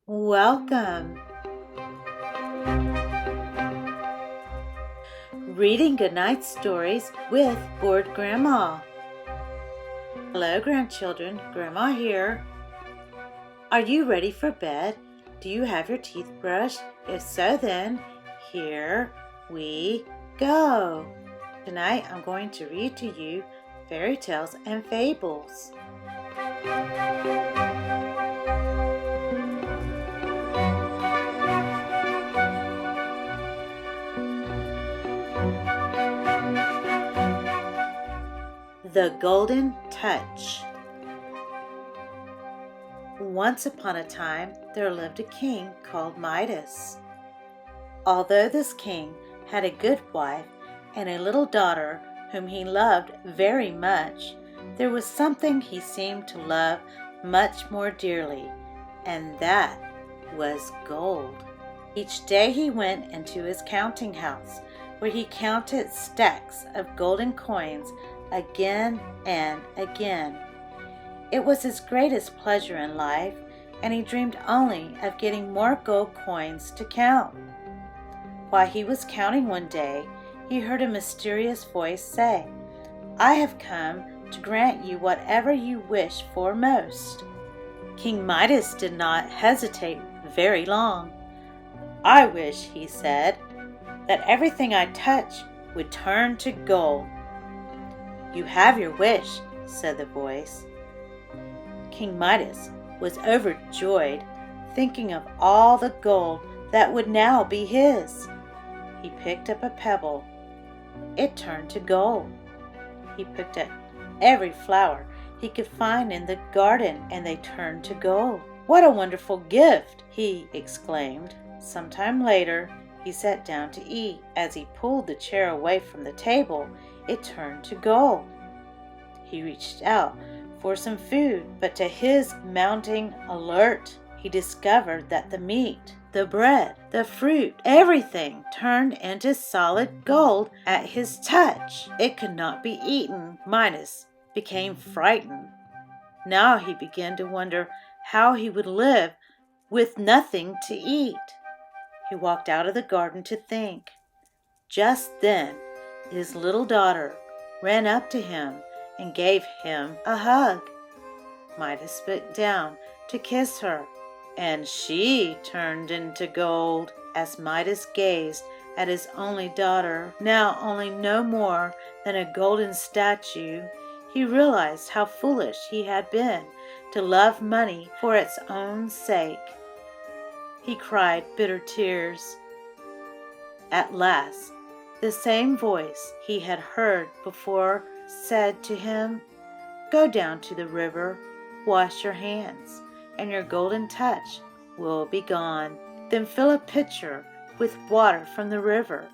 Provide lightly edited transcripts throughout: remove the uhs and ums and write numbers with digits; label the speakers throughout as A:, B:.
A: Welcome. Reading Goodnight Stories with Bored Grandma. Hello, grandchildren. Grandma here. Are you ready for bed? Do you have your teeth brushed? If so, then here we go. Tonight I'm going to read to you fairy tales and fables. The Golden Touch. Once upon a time, there lived a king called Midas. Although this king had a good wife and a little daughter whom he loved very much, there was something he seemed to love much more dearly, and that was gold. Each day he went into his counting house, where he counted stacks of golden coins again and again. It was his greatest pleasure in life, and he dreamed only of getting more gold coins to count. While he was counting one day, he heard a mysterious voice say, "I have come to grant you whatever you wish for most." King Midas did not hesitate very long. "I wish," he said, "that everything I touch would turn to gold." "You have your wish," said the voice. King Midas was overjoyed, thinking of all the gold that would now be his. He picked up a pebble. It turned to gold. He picked up every flower he could find in the garden, and they turned to gold. "What a wonderful gift!" he exclaimed. Sometime later, he sat down to eat. As he pulled the chair away from the table, it turned to gold. He reached out for some food, but to his mounting alert, he discovered that the meat, the bread, the fruit, everything turned into solid gold at his touch. It could not be eaten. Midas became frightened. Now he began to wonder how he would live with nothing to eat. He walked out of the garden to think. Just then, his little daughter ran up to him and gave him a hug. Midas bent down to kiss her, and she turned into gold. As Midas gazed at his only daughter, now only no more than a golden statue, he realized how foolish he had been to love money for its own sake. He cried bitter tears. At last, the same voice he had heard before said to him, "Go down to the river, wash your hands, and your golden touch will be gone. Then fill a pitcher with water from the river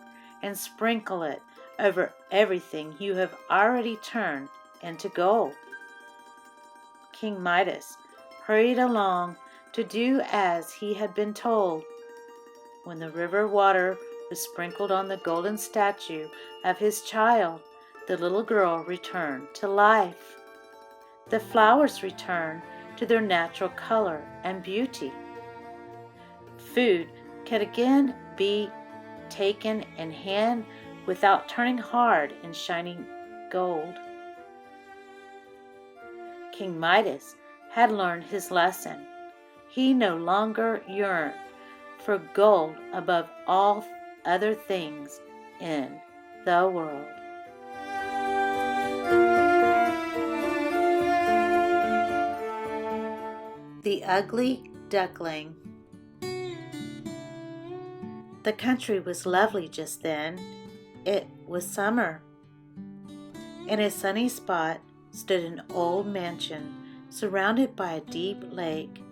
A: and sprinkle it over everything you have already turned into gold." King Midas hurried along to do as he had been told. When the river water was sprinkled on the golden statue of his child, the little girl returned to life. The flowers returned to their natural color and beauty. Food could again be taken in hand without turning hard and shining gold. King Midas had learned his lesson. He no longer yearned for gold above all other things in the world. The Ugly Duckling. The country was lovely just then. It was summer. In a sunny spot stood an old mansion surrounded by a deep lake.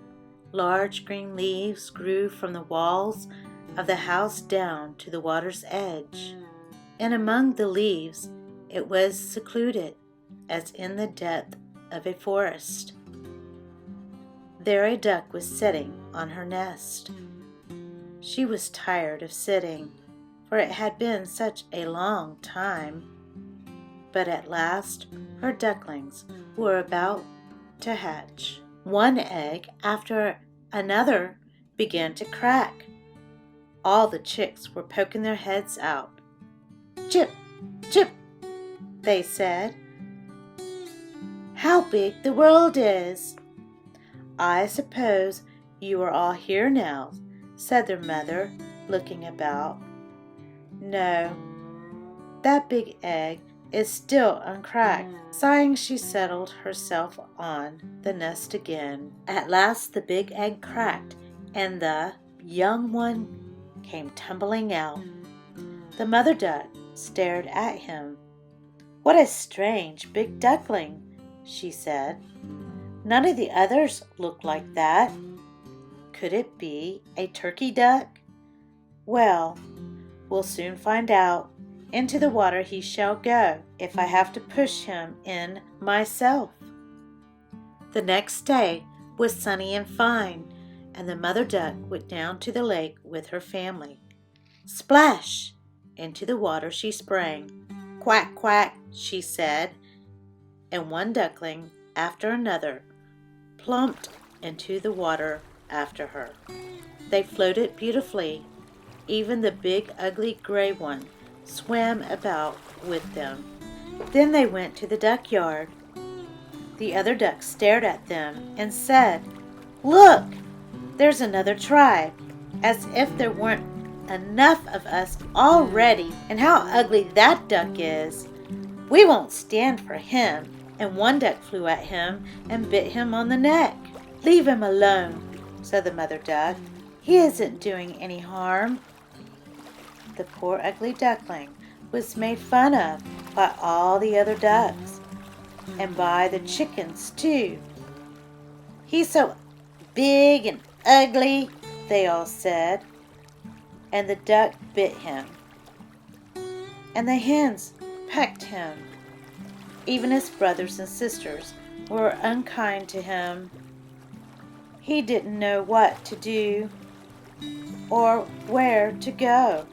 A: Large green leaves grew from the walls of the house down to the water's edge, and among the leaves it was secluded as in the depth of a forest. There a duck was sitting on her nest. She was tired of sitting, for it had been such a long time. But at last her ducklings were about to hatch. One egg after another began to crack. All the chicks were poking their heads out. "Chip, chip," they said. "How big the world is!" "I suppose you are all here now," said their mother, looking about. "No, that big egg is still uncracked." Sighing, she settled herself on the nest again. At last the big egg cracked, and the young one came tumbling out. The mother duck stared at him. "What a strange big duckling," she said. "None of the others look like that. Could it be a turkey duck? Well, we'll soon find out. Into the water he shall go, if I have to push him in myself." The next day was sunny and fine, and the mother duck went down to the lake with her family. Splash! Into the water she sprang. "Quack, quack," she said, and one duckling after another plumped into the water after her. They floated beautifully. Even the big ugly gray one swam about with them. Then they went to the duck yard. The other ducks stared at them and said, "Look, there's another tribe, as if there weren't enough of us already, and how ugly that duck is. We won't stand for him." And one duck flew at him and bit him on the neck. "Leave him alone," said the mother duck. "He isn't doing any harm." The poor ugly duckling was made fun of by all the other ducks, and by the chickens too. "He's so big and ugly," they all said, and the duck bit him, and the hens pecked him. Even his brothers and sisters were unkind to him. He didn't know what to do or where to go.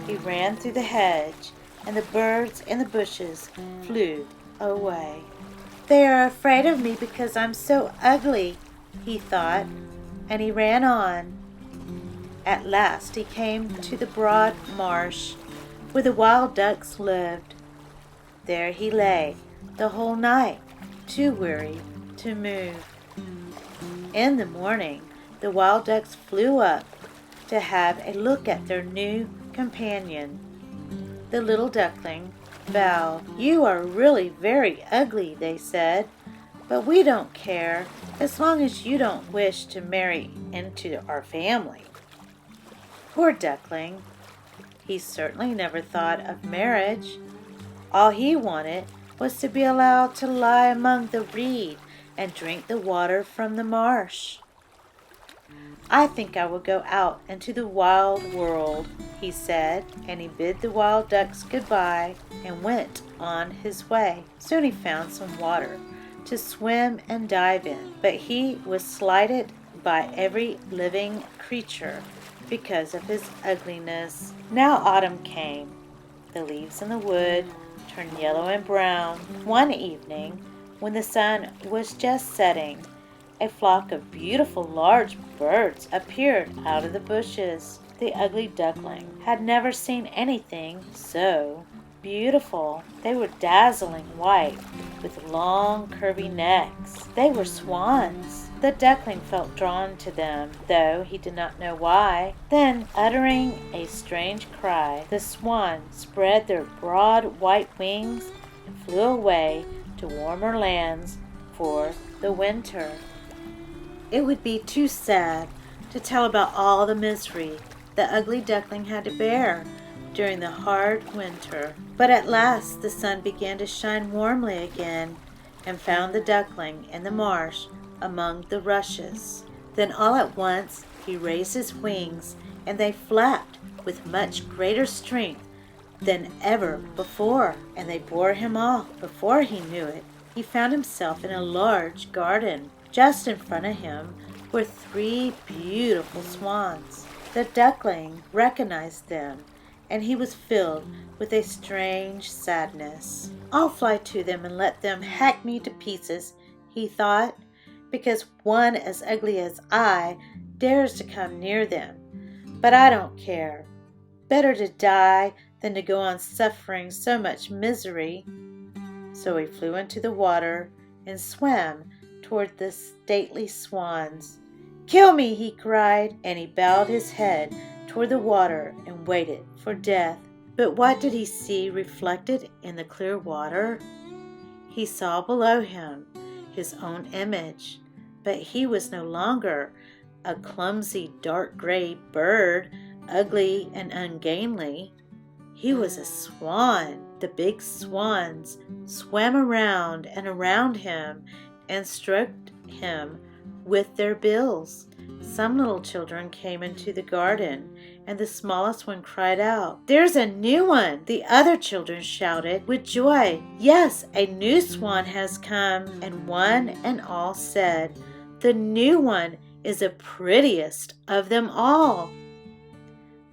A: He ran through the hedge, and the birds in the bushes flew away. "They are afraid of me because I'm so ugly," he thought, and he ran on. At last he came to the broad marsh where the wild ducks lived. There he lay the whole night, too weary to move. In the morning, the wild ducks flew up to have a look at their new companion. The little duckling bowed. "You are really very ugly," they said, "but we don't care as long as you don't wish to marry into our family." Poor duckling. He certainly never thought of marriage. All he wanted was to be allowed to lie among the reed and drink the water from the marsh. "I think I will go out into the wild world," he said, and he bid the wild ducks goodbye and went on his way. Soon he found some water to swim and dive in, but he was slighted by every living creature because of his ugliness. Now autumn came. The leaves in the wood turned yellow and brown. One evening, when the sun was just setting, a flock of beautiful large birds appeared out of the bushes. The ugly duckling had never seen anything so beautiful. They were dazzling white with long curvy necks. They were swans. The duckling felt drawn to them, though he did not know why. Then, uttering a strange cry, the swans spread their broad white wings and flew away to warmer lands for the winter. It would be too sad to tell about all the misery the ugly duckling had to bear during the hard winter. But at last the sun began to shine warmly again, and found the duckling in the marsh among the rushes. Then all at once he raised his wings, and they flapped with much greater strength than ever before, and they bore him off. Before he knew it, he found himself in a large garden. Just in front of him were 3 beautiful swans. The duckling recognized them, and he was filled with a strange sadness. "I'll fly to them and let them hack me to pieces," he thought, "because one as ugly as I dares to come near them. But I don't care. Better to die than to go on suffering so much misery." So he flew into the water and swam toward the stately swans. "Kill me," he cried, and he bowed his head toward the water and waited for death. But what did he see reflected in the clear water? He saw below him his own image, but he was no longer a clumsy dark gray bird, ugly and ungainly. He was a swan. The big swans swam around and around him and stroked him with their bills. Some little children came into the garden, and the smallest one cried out, "There's a new one!" The other children shouted with joy, "Yes, a new swan has come!" And one and all said, "The new one is the prettiest of them all."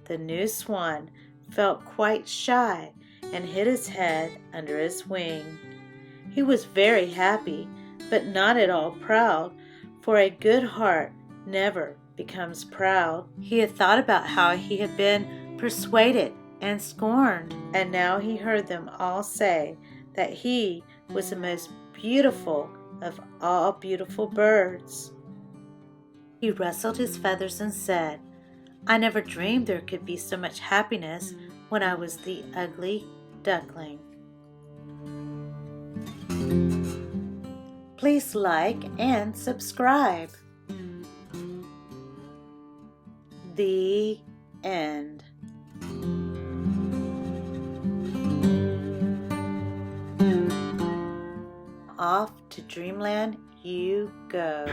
A: The new swan felt quite shy and hid his head under his wing. He was very happy, but not at all proud, for a good heart never becomes proud. He had thought about how he had been persuaded and scorned, and now he heard them all say that he was the most beautiful of all beautiful birds. He rustled his feathers and said, "I never dreamed there could be so much happiness when I was the ugly duckling." Please like and subscribe. The end. Off to dreamland you go.